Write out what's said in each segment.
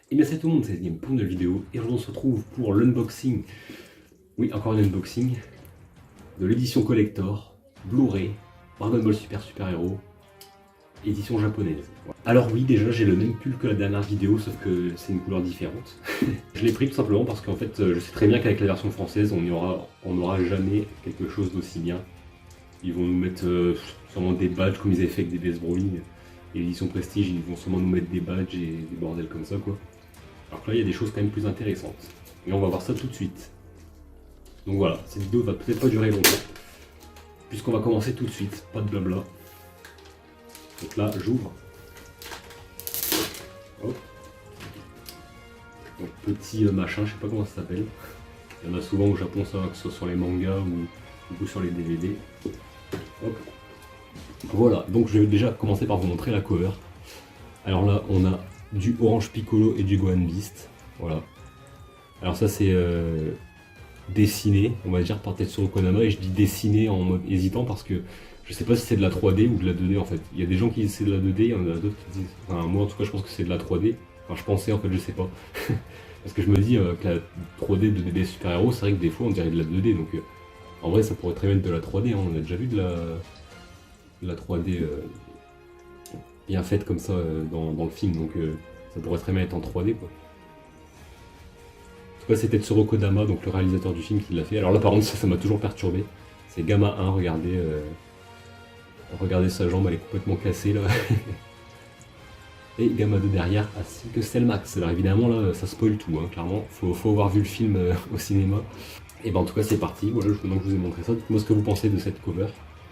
Et bien c'est tout le monde, c'est une pour une nouvelle vidéo et on se retrouve pour l'unboxing, oui encore un unboxing, de l'édition collector, Blu-ray, Dragon Ball Super Super Hero, édition japonaise. Alors oui déjà j'ai le même pull que la dernière vidéo sauf que c'est une couleur différente. Je l'ai pris tout simplement parce qu'en fait je sais très bien qu'avec la version française on n'aura jamais quelque chose d'aussi bien. Ils vont nous mettre sûrement des badges comme ils avaient fait avec des Best Brawling. Et l'édition Prestige ils vont sûrement nous mettre des badges et des bordels comme ça quoi. Alors que là, il y a des choses quand même plus intéressantes. Et on va voir ça tout de suite. Donc voilà, cette vidéo va peut-être pas durer longtemps. Puisqu'on va commencer tout de suite, pas de blabla. Donc là, j'ouvre. Hop. Donc petit machin, je sais pas comment ça s'appelle. Il y en a souvent au Japon, ça, que ce soit sur les mangas ou sur les DVD. Hop. Voilà, donc je vais déjà commencer par vous montrer la cover. Alors là, on a du Orange Piccolo et du Gohan Beast. Voilà. Alors ça c'est dessiné, on va dire, par Tetsuro Konama, et je dis dessiné en mode hésitant parce que je sais pas si c'est de la 3D ou de la 2D en fait. Il y a des gens qui disent c'est de la 2D, il y en a d'autres qui disent... Enfin moi en tout cas je pense que c'est de la 3D. Enfin je pensais en fait, je sais pas. Parce que je me dis que la 3D de DB Super Hero, c'est vrai que des fois on dirait de la 2D, donc en vrai ça pourrait très bien être de la 3D, hein. On a déjà vu de la 3D bien faite comme ça dans le film, donc ça pourrait très bien être en 3D quoi. C'est Tetsuro Kodama, donc le réalisateur du film, qui l'a fait. Alors là par contre ça m'a toujours perturbé. C'est Gamma 1, regardez, regardez sa jambe, elle est complètement cassée là. Et Gamma 2 derrière, ainsi que Cellmax. Alors évidemment là ça spoil tout, hein, clairement. Faut avoir vu le film au cinéma. Et ben en tout cas c'est parti, voilà, maintenant que je vous ai montré ça, dites-moi ce que vous pensez de cette cover,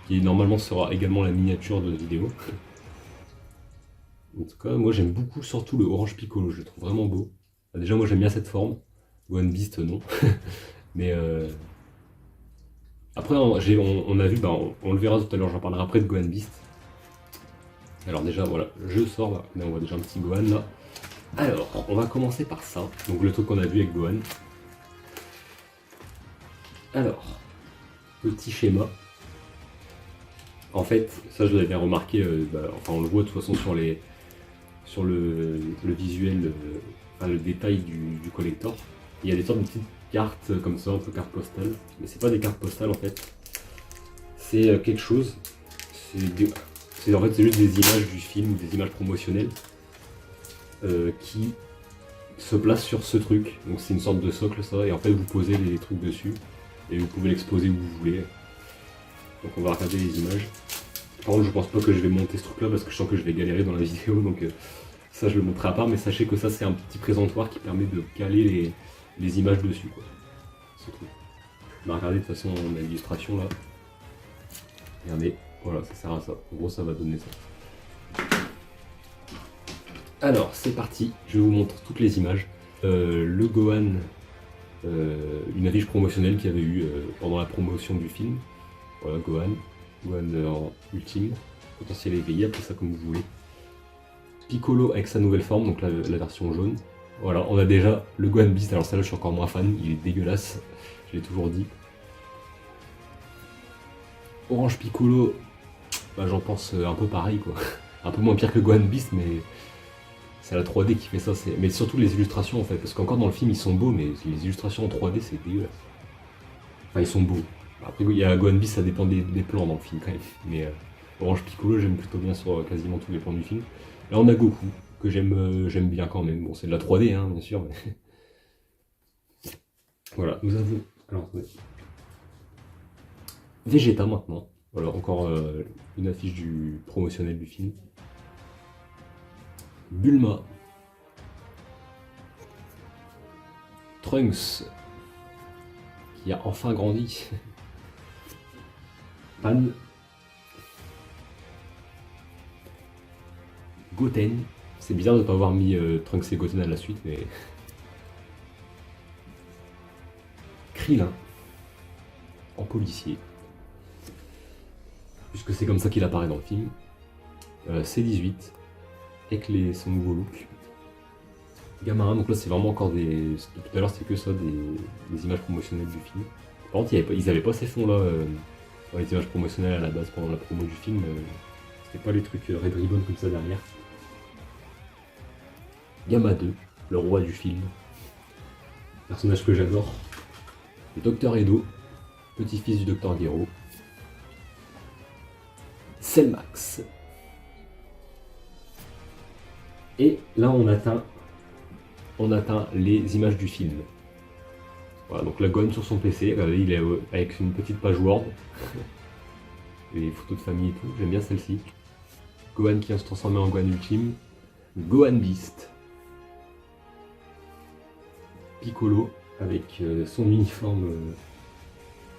qui normalement sera également la miniature de la vidéo. En tout cas moi j'aime beaucoup surtout le Orange Piccolo, je le trouve vraiment beau. Déjà moi j'aime bien cette forme. One Beast non. Mais après on a vu, bah, on le verra tout à l'heure, j'en parlerai après de Gohan Beast. Alors déjà voilà, je sors là, mais on voit déjà un petit Gohan là. Alors, on va commencer par ça, donc le truc qu'on a vu avec Gohan. Alors, petit schéma. En fait, ça je l'avais remarqué, enfin on le voit de toute façon sur le visuel, enfin, le détail du collector. Il y a des sortes de petites cartes comme ça, un peu cartes postales, mais c'est pas des cartes postales en fait. C'est quelque chose, en fait c'est juste des images du film ou des images promotionnelles qui se placent sur ce truc. Donc c'est une sorte de socle ça, et en fait vous posez les trucs dessus et vous pouvez l'exposer où vous voulez. Donc on va regarder les images. Par contre je pense pas que je vais monter ce truc là parce que je sens que je vais galérer dans la vidéo, donc ça je le montrerai à part, mais sachez que ça c'est un petit présentoir qui permet de caler les images dessus quoi. Ce truc. On va regarder de toute façon on a l'illustration là. Regardez, voilà, ça sert à ça. En gros, ça va donner ça. Alors, c'est parti. Je vous montre toutes les images. Le Gohan, une affiche promotionnelle qu'il y avait eu pendant la promotion du film. Voilà, Gohan en ultime, potentiel éveillé, appelez ça comme vous voulez. Piccolo avec sa nouvelle forme, donc la version jaune. Voilà, on a déjà le Gohan Beast. Alors, celle-là, je suis encore moins fan. Il est dégueulasse. Je l'ai toujours dit. Orange Piccolo, bah, j'en pense un peu pareil quoi. Un peu moins pire que Gohan Beast, mais c'est la 3D qui fait ça. Mais surtout les illustrations en fait, parce qu'encore dans le film ils sont beaux, mais les illustrations en 3D c'est dégueulasse. Enfin ils sont beaux. Après il y a Gohan Beast, ça dépend des plans dans le film quand même. Mais Orange Piccolo j'aime plutôt bien sur quasiment tous les plans du film. Là on a Goku, que j'aime bien quand même. Bon c'est de la 3D hein, bien sûr, mais... Voilà, nous avons... Alors attendez. Vegeta maintenant. Voilà, encore une affiche du promotionnel du film. Bulma. Trunks, qui a enfin grandi. Pan. Goten. C'est bizarre de ne pas avoir mis Trunks et Goten à la suite, mais... Krillin. En policier. Puisque c'est comme ça qu'il apparaît dans le film. C18, avec son nouveau look. Gamma 1, donc là c'est vraiment encore des... Tout à l'heure c'était que ça, des images promotionnelles du film. Par contre ils avaient pas ces fonds là dans les images promotionnelles à la base pendant la promo du film. C'était pas les trucs Red Ribbon comme ça derrière. Gamma 2, le roi du film. Personnage que j'adore. Le Docteur Edo, petit-fils du Docteur Gero. Selmax. Et là on atteint les images du film. Voilà, donc la Gohan sur son PC, regardez, il est avec une petite page Word. Les photos de famille et tout, j'aime bien celle-ci. Gohan qui vient se transformer en Gohan Ultime. Gohan Beast. Piccolo avec son uniforme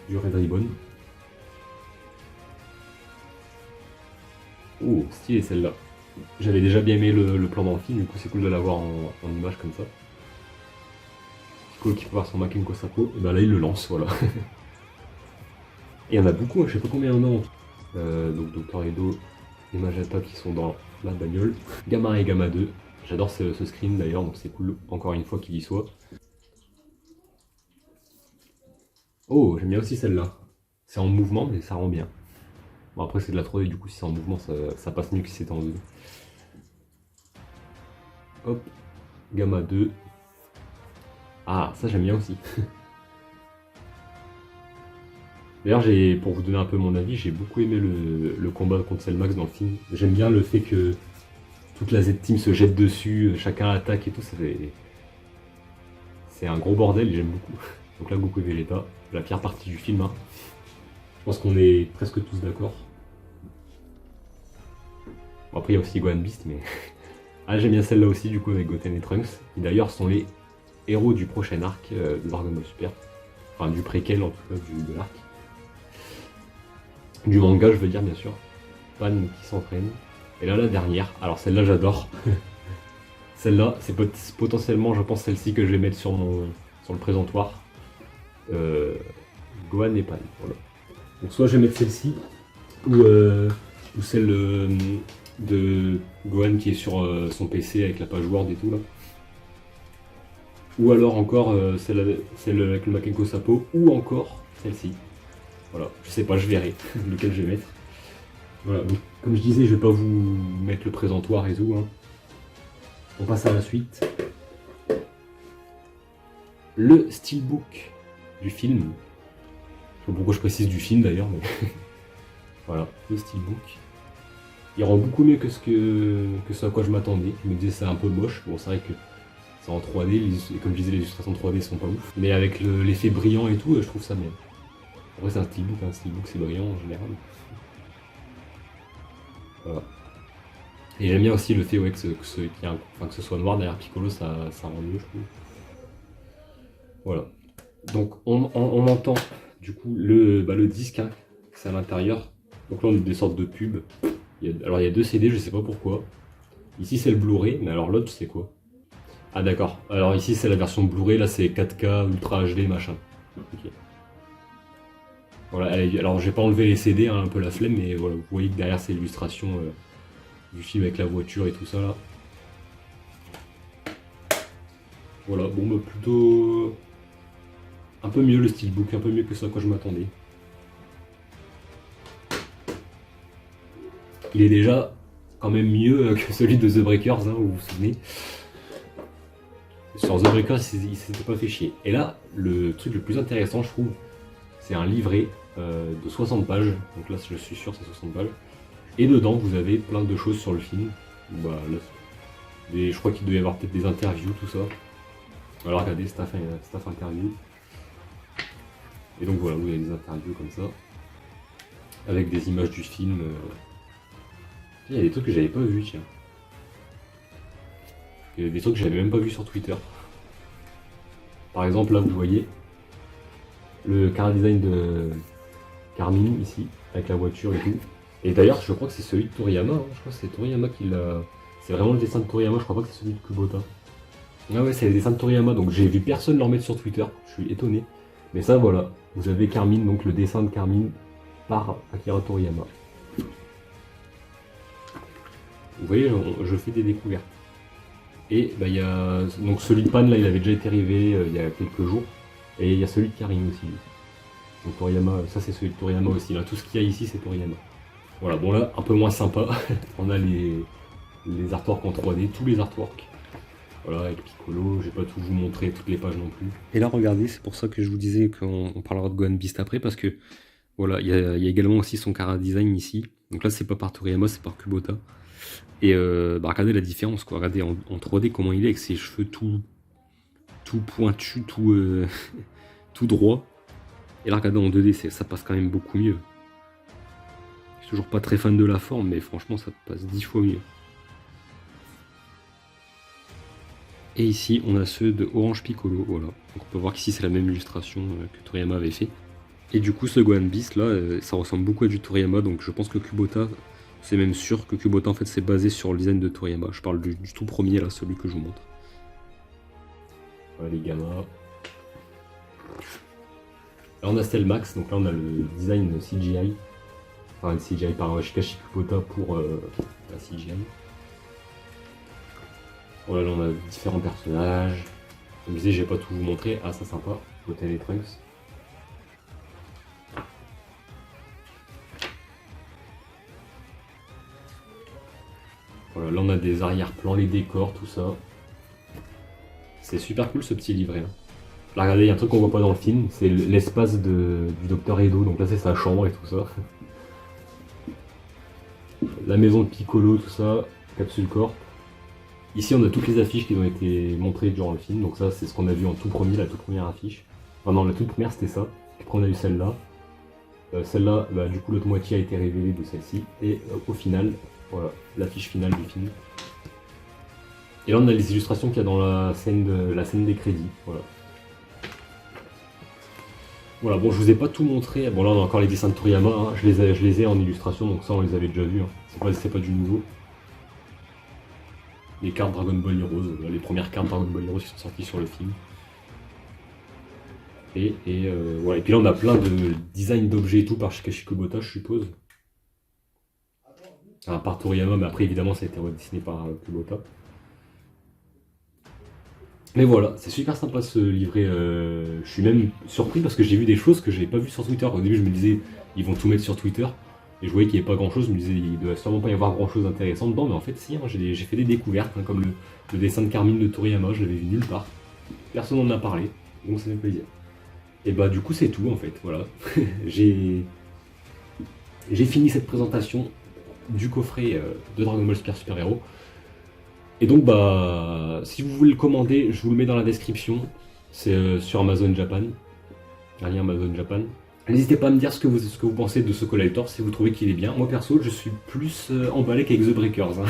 du Red Ribbon. Oh, stylé celle-là. J'avais déjà bien aimé le plan dans le film, du coup c'est cool de l'avoir en image comme ça. Piccolo qui peut voir son Makenko Sapo, et ben là il le lance, voilà. Et il y en a beaucoup, je sais pas combien il y en a en tout. Donc Dr Edo et Magenta qui sont dans la bagnole. Gamma 1 et Gamma 2, j'adore ce screen d'ailleurs, donc c'est cool encore une fois qu'il y soit. Oh, j'aime bien aussi celle-là. C'est en mouvement, mais ça rend bien. Bon, après, c'est de la 3D, du coup, si c'est en mouvement, ça passe mieux que si c'était en 2D. Hop, Gamma 2. Ah, ça, j'aime bien aussi. D'ailleurs, pour vous donner un peu mon avis, j'ai beaucoup aimé le combat contre Cellmax dans le film. J'aime bien le fait que toute la Z-Team se jette dessus, chacun attaque et tout, c'est un gros bordel et j'aime beaucoup. Donc là, Goku et Vegeta, la pire partie du film. Hein. Je pense qu'on est presque tous d'accord. Bon, après, il y a aussi Gohan Beast, mais... ah, j'aime bien celle-là aussi, du coup, avec Goten et Trunks. Qui d'ailleurs sont les héros du prochain arc de Dragon Ball Super. Enfin, du préquel, en tout cas, de l'arc. Du manga, je veux dire, bien sûr. Pan qui s'entraîne. Et là, la dernière. Alors, celle-là, j'adore. Celle-là, c'est potentiellement, je pense, celle-ci que je vais mettre sur le présentoir. Gohan et Pan, voilà. Donc soit je vais mettre celle-ci, ou celle de Gohan qui est sur son PC avec la page Word et tout là. Ou alors encore celle avec le Makenko Sapo, ou encore celle-ci. Voilà, je sais pas, je verrai lequel je vais mettre. Voilà, donc comme je disais, je vais pas vous mettre le présentoir et tout. Hein. On passe à la suite. Le steelbook du film. Je sais pas pourquoi je précise du film d'ailleurs, mais voilà, le steelbook. Il rend beaucoup mieux que ce à quoi je m'attendais. Je me disais c'est un peu moche. Bon, c'est vrai que c'est en 3D, et comme je disais, les illustrations 3D sont pas ouf. Mais avec l'effet brillant et tout, je trouve ça bien. Après, c'est un steelbook c'est brillant en général. Voilà. Et j'aime bien aussi le fait ouais, que ce soit noir derrière Piccolo, ça rend mieux, je trouve. Voilà. Donc on entend du coup le disque, hein, c'est à l'intérieur. Donc là on a des sortes de pubs. Alors il y a deux CD, je sais pas pourquoi. Ici c'est le Blu-ray, mais alors l'autre c'est quoi? Ah d'accord, alors ici c'est la version Blu-ray, là c'est 4K, Ultra HD, machin. Ok. Voilà, alors j'ai pas enlevé les CD, hein, un peu la flemme, mais voilà, vous voyez que derrière c'est l'illustration du film avec la voiture et tout ça là. Voilà, bon bah plutôt... un peu mieux le steelbook, un peu mieux que ce à quoi je m'attendais. Il est déjà quand même mieux que celui de The Breakers, hein, vous vous souvenez. Sur The Breakers, il s'était pas fait chier. Et là, le truc le plus intéressant, je trouve, c'est un livret de 60 pages. Donc là, je suis sûr, c'est 60 pages. Et dedans, vous avez plein de choses sur le film. Bah, là, je crois qu'il doit y avoir peut-être des interviews, tout ça. Alors regardez, staff interview. Et donc voilà, vous avez des interviews comme ça. Avec des images du film. Il y a des trucs que j'avais pas vus, tiens. Il y a des trucs que j'avais même pas vus sur Twitter. Par exemple, là, vous voyez le car design de Carmine, ici, avec la voiture et tout. Et d'ailleurs, je crois que c'est celui de Toriyama. Hein. Je crois que c'est Toriyama qui l'a... C'est vraiment le dessin de Toriyama, je crois pas que c'est celui de Kubota. Ah ouais, c'est le dessin de Toriyama, donc j'ai vu personne le remettre sur Twitter. Je suis étonné. Mais ça, voilà. Vous avez Carmine, donc le dessin de Carmine par Akira Toriyama. Vous voyez, je fais des découvertes. Et bah, y a donc celui de Pan, là, il avait déjà été arrivé il y a quelques jours. Et il y a celui de Karim aussi. Donc Toriyama, ça c'est celui de Toriyama aussi. Là, tout ce qu'il y a ici, c'est Toriyama. Voilà, bon là, un peu moins sympa. On a les artworks en 3D, tous les artworks. Voilà, avec Piccolo, je vais pas tout vous montrer, toutes les pages non plus. Et là, regardez, c'est pour ça que je vous disais qu'on parlera de Gohan Beast après, parce que voilà, il y a également aussi son Kara Design ici. Donc là, c'est pas par Toriyama, c'est par Kubota. Et bah, regardez la différence, quoi. Regardez en 3D comment il est avec ses cheveux tout pointus, tout droit. Et là, regardez en 2D, ça passe quand même beaucoup mieux. Je suis toujours pas très fan de la forme, mais franchement, ça passe 10 fois mieux. Et ici, on a ceux de Orange Piccolo, voilà. Donc on peut voir qu'ici, c'est la même illustration que Toriyama avait fait. Et du coup, ce Gohan Beast, là, ça ressemble beaucoup à du Toriyama, donc je pense que Kubota, c'est même sûr que Kubota, en fait, c'est basé sur le design de Toriyama. Je parle du tout premier, là, celui que je vous montre. Voilà les gamins. Là on a Cellmax, donc là on a le design CGI. Enfin le CGI par Shikashi Kubota pour la CGI. Voilà, là on a différents personnages. Comme je disais, je vais pas tout vous montrer. Ah ça sympa, Goten et Trunks. Voilà, là on a des arrière-plans, les décors, tout ça. C'est super cool ce petit livret. Hein. Là regardez, il y a un truc qu'on voit pas dans le film, c'est l'espace du docteur Edo, donc là c'est sa chambre et tout ça. La maison de Piccolo, tout ça, Capsule Corp. Ici on a toutes les affiches qui ont été montrées durant le film, donc ça c'est ce qu'on a vu en tout premier, la toute première affiche. Enfin non, la toute première c'était ça, après on a eu celle-là. Celle-là, bah, du coup l'autre moitié a été révélée de celle-ci, et au final, voilà, l'affiche finale du film. Et là on a les illustrations qu'il y a dans la scène des crédits, voilà. Voilà, bon je vous ai pas tout montré, bon là on a encore les dessins de Toriyama, hein. Je les ai en illustration, donc ça on les avait déjà vus, hein. C'est pas du nouveau. Les cartes Dragon Ball Heroes, les premières cartes Dragon Ball Heroes qui sont sorties sur le film. Et voilà. Et puis là on a plein de designs d'objets et tout par Shikashi Kubota, je suppose. Enfin, par Toriyama, mais après évidemment ça a été redessiné par Kubota. Mais voilà, c'est super sympa ce livret. Je suis même surpris parce que j'ai vu des choses que j'avais pas vues sur Twitter. Au début je me disais ils vont tout mettre sur Twitter. Et je voyais qu'il n'y avait pas grand chose, je me disais il doit sûrement pas y avoir grand chose d'intéressant dedans, mais en fait si, hein, j'ai fait des découvertes, hein, comme le dessin de Carmine de Toriyama, je l'avais vu nulle part. Personne n'en a parlé, donc ça fait plaisir. Et bah du coup c'est tout en fait, voilà. j'ai fini cette présentation du coffret de Dragon Ball Super Hero. Et donc bah si vous voulez le commander, je vous le mets dans la description. C'est sur Amazon Japan. Un lien Amazon Japan. N'hésitez pas à me dire ce que vous pensez de ce collector, si vous trouvez qu'il est bien. Moi perso, je suis plus emballé qu'avec The Breakers. Hein.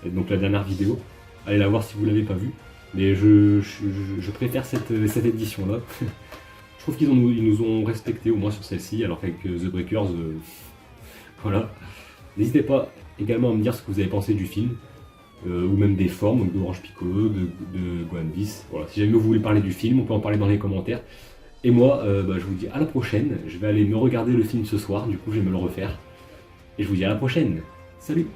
Et donc la dernière vidéo. Allez la voir si vous ne l'avez pas vue. Mais je préfère cette édition-là. Je trouve qu'ils nous ont respecté au moins sur celle-ci, alors qu'avec The Breakers, voilà. N'hésitez pas également à me dire ce que vous avez pensé du film. Ou même des formes, donc d'Orange Piccolo, de Gohan Beast. Voilà. Si jamais vous voulez parler du film, on peut en parler dans les commentaires. Et moi, je vous dis à la prochaine. Je vais aller me regarder le film ce soir, du coup je vais me le refaire. Et je vous dis à la prochaine. Salut!